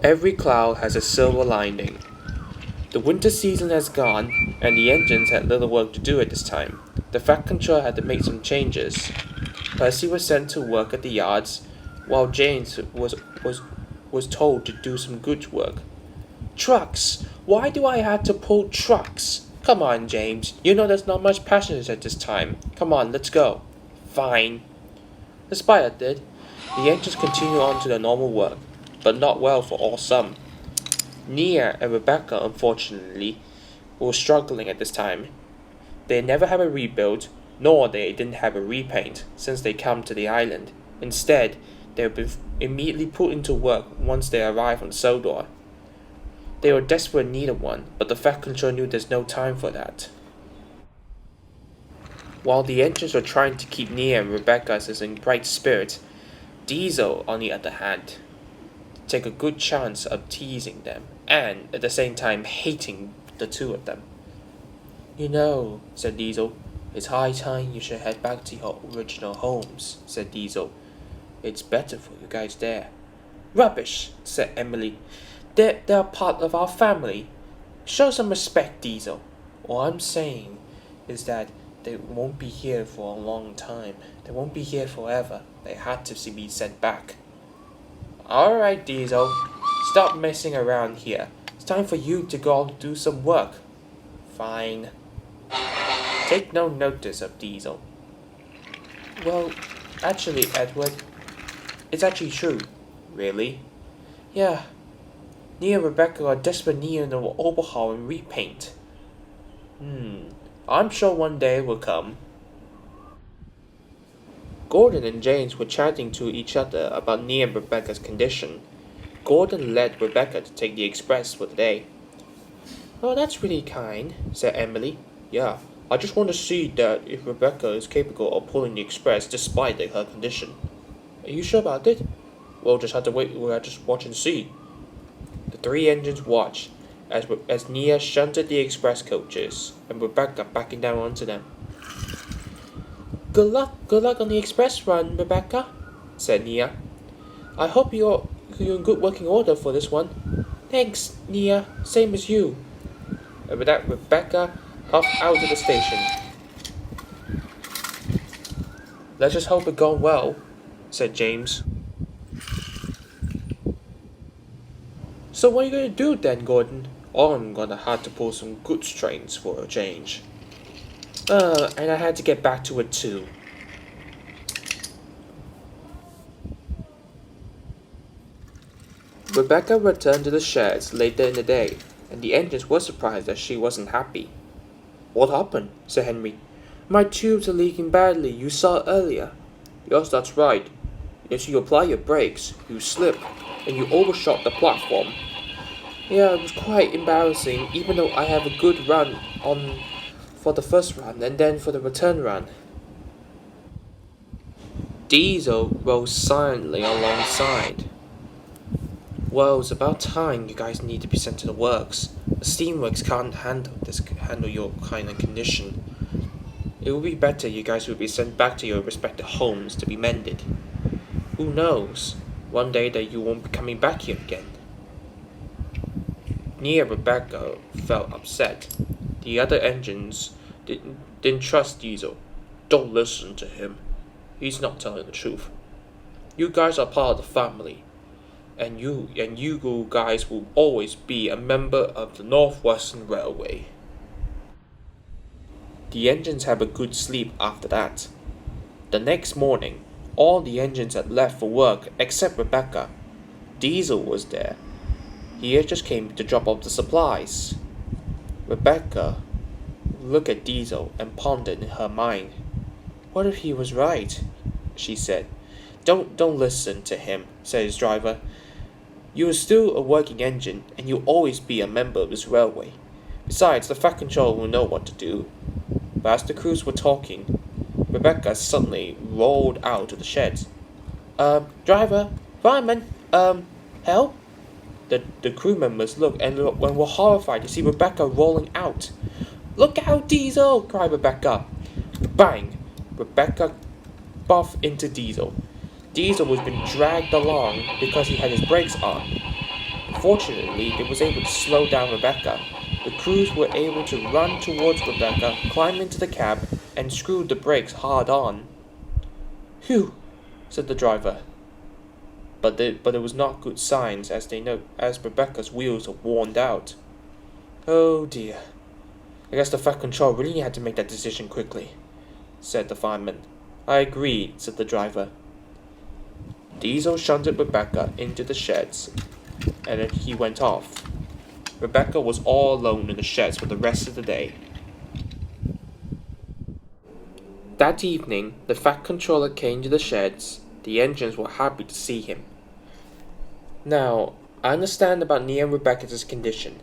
Every cloud has a silver lining. The winter season has gone, and the engines had little work to do at this time. The Fat Control had to make some changes. Percy was sent to work at the yards, while James was told to do some goods work. Trucks! Why do I have to pull trucks? Come on, James. You know there's not much passengers at this time. Come on, let's go. Fine. The spider did. The engines continued on to their normal work, but not well for all some. Nia and Rebecca, unfortunately, were struggling at this time. They never had a rebuild, nor they didn't have a repaint since they come to the island. Instead, they would be immediately put into work once they arrived on Sodor. They were desperate in need of one, but the Fat Control knew there's no time for that. While the engines were trying to keep Nia and Rebecca in bright spirits, Diesel, on the other hand, took a good chance of teasing them, and at the same time hating the two of them. You know, said Diesel, it's high time you should head back to your original homes, said Diesel. It's better for you guys there. Rubbish, said Emily. They're part of our family. Show some respect, Diesel. All I'm saying is that they won't be here for a long time. They won't be here forever. They had to be sent back. Alright, Diesel. Stop messing around here. It's time for you to go and do some work. Fine. Take no notice of Diesel. Well, actually, Edward, it's actually true. Really? Yeah. Nia and Rebecca are desperate need an overhaul and repaint. I'm sure one day will come. Gordon and James were chatting to each other about Nia and Rebecca's condition. Gordon led Rebecca to take the express for the day. Oh, that's really kind, said Emily. Yeah, I just want to see that if Rebecca is capable of pulling the express despite her condition. Are you sure about it? We'll just have to wait. We'll just watch and see. The three engines watched as Nia shunted the express coaches and Rebecca backing down onto them. Good luck on the express run, Rebecca, said Nia. I hope you're in good working order for this one. Thanks, Nia. Same as you. And with that, Rebecca puffed out of the station. Let's just hope it gone well, said James. So what are you going to do then, Gordon? I'm going to have to pull some goods trains for a change. And I had to get back to it too. Rebecca returned to the sheds later in the day, and the engines were surprised that she wasn't happy. What happened? Said Henry. My tubes are leaking badly, you saw earlier. Yes, that's right. As you apply your brakes, you slip, and you overshot the platform. Yeah, it was quite embarrassing, even though I have a good run on for the first run and then for the return run. Diesel rose silently alongside. Well, it's about time you guys need to be sent to the works. The steamworks can't handle your kind of condition. It would be better you guys would be sent back to your respective homes to be mended. Who knows? One day that you won't be coming back here again. Nia and Rebecca felt upset. The other engines didn't trust Diesel. Don't listen to him. He's not telling the truth. You guys are part of the family. And you guys will always be a member of the Northwestern Railway. The engines had a good sleep after that. The next morning, all the engines had left for work except Rebecca. Diesel was there. He had just came to drop off the supplies. Rebecca looked at Diesel and pondered in her mind. What if he was right? She said. Don't listen to him, said his driver. You are still a working engine, and you'll always be a member of this railway. Besides, the Fat Control will know what to do. But as the crews were talking, Rebecca suddenly rolled out of the sheds. Driver, fireman, help? The crew members looked and were horrified to see Rebecca rolling out. Look out, Diesel! Cried Rebecca. Bang! Rebecca buffed into Diesel. Diesel was being dragged along because he had his brakes on. Fortunately, they was able to slow down Rebecca. The crews were able to run towards Rebecca, climb into the cab, and screw the brakes hard on. "Phew," said the driver. But it was not good signs, as Rebecca's wheels were worn out. "Oh dear. I guess the Fat Control really had to make that decision quickly," said the fireman. "I agree," said the driver. Diesel shunted Rebecca into the sheds, and then he went off. Rebecca was all alone in the sheds for the rest of the day. That evening, the Fat Controller came to the sheds. The engines were happy to see him. "Now, I understand about Nia and Rebecca's condition,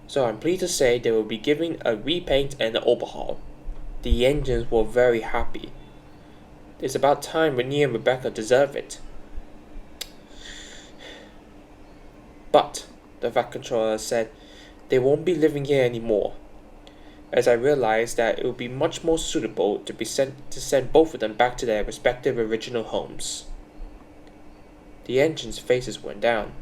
so I'm pleased to say they will be given a repaint and an overhaul." The engines were very happy. "It's about time Nia and Rebecca deserve it." "But," the Fat Controller said, "they won't be living here anymore, as I realized that it would be much more suitable to send both of them back to their respective original homes." The engines' faces went down.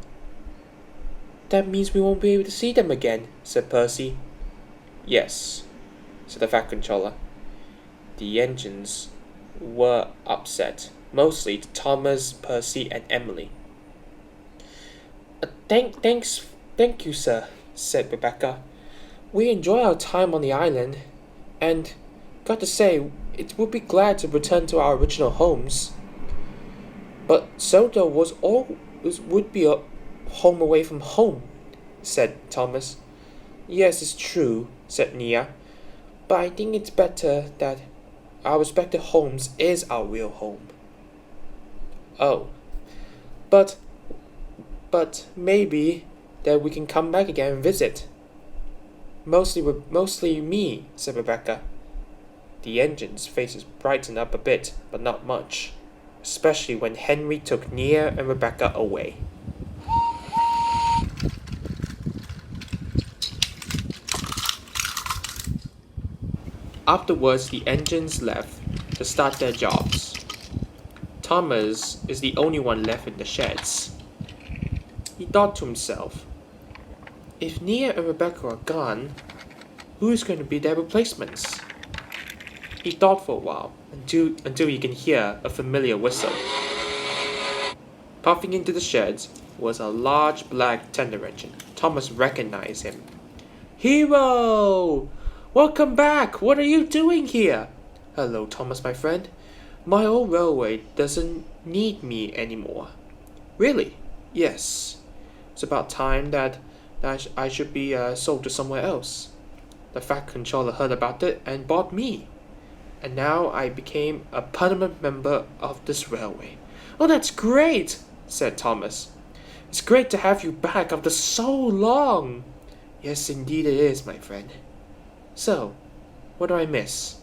"That means we won't be able to see them again," said Percy. "Yes," said the Fat Controller. The engines were upset, mostly to Thomas, Percy, and Emily. Thank you, sir," said Rebecca. "We enjoy our time on the island, and, got to say, it would be glad to return to our original homes." "But Sodor would be a home away from home," said Thomas. "Yes, it's true," said Nia, "but I think it's better that our respective homes is our real home." "Oh, but maybe that we can come back again and visit." Mostly me," said Rebecca. The engines' faces brightened up a bit, but not much, especially when Henry took Nia and Rebecca away. Afterwards, the engines left to start their jobs. Thomas is the only one left in the sheds. He thought to himself, "If Nia and Rebecca are gone, who is going to be their replacements?" He thought for a while, until he could hear a familiar whistle. Puffing into the sheds was a large black tender engine. Thomas recognized him. "Hero! Welcome back! What are you doing here?" "Hello, Thomas, my friend. My old railway doesn't need me anymore." "Really?" "Yes. It's about time that I should be sold to somewhere else. The Fat Controller heard about it and bought me. And now I became a permanent member of this railway." "Oh, that's great," said Thomas. "It's great to have you back after so long." "Yes, indeed it is, my friend. So, what do I miss?"